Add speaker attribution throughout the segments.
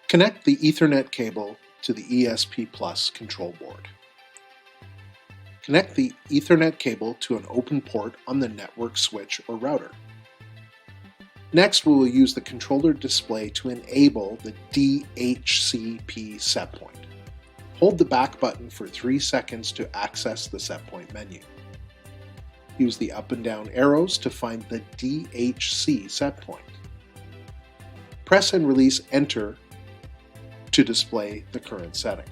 Speaker 1: Connect the Ethernet cable to the ESP Plus control board. Connect the Ethernet cable to an open port on the network switch or router. Next, we will use the controller display to enable the DHCP setpoint. Hold the back button for 3 seconds to access the setpoint menu. Use the up and down arrows to find the DHC setpoint. Press and release Enter to display the current setting.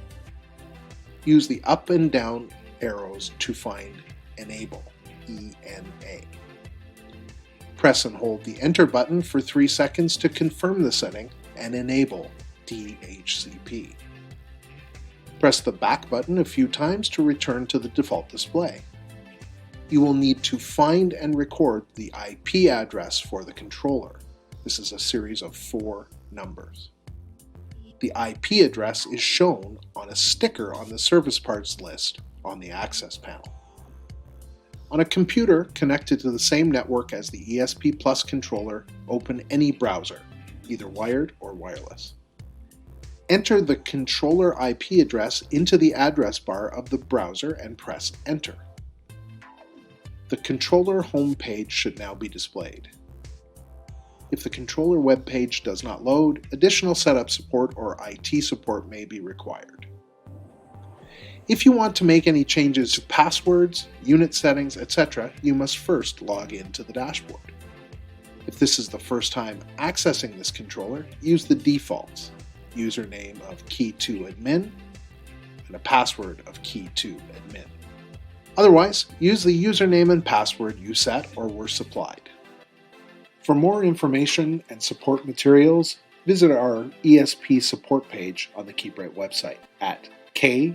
Speaker 1: Use the up and down arrows to find Enable, ENA. Press and hold the Enter button for 3 seconds to confirm the setting and enable DHCP. Press the back button a few times to return to the default display. You will need to find and record the IP address for the controller. This is a series of 4 numbers. The IP address is shown on a sticker on the service parts list on the access panel. On a computer connected to the same network as the ESP Plus controller, open any browser, either wired or wireless. Enter the controller IP address into the address bar of the browser and press Enter. The controller home page should now be displayed. If the controller web page does not load, additional setup support or IT support may be required. If you want to make any changes to passwords, unit settings, etc., you must first log into the dashboard. If this is the first time accessing this controller, use the defaults, username of key2admin and a password of key2admin. Otherwise, use the username and password you set or were supplied. For more information and support materials, visit our ESP support page on the KeepRite website at k-rp.com/ESP.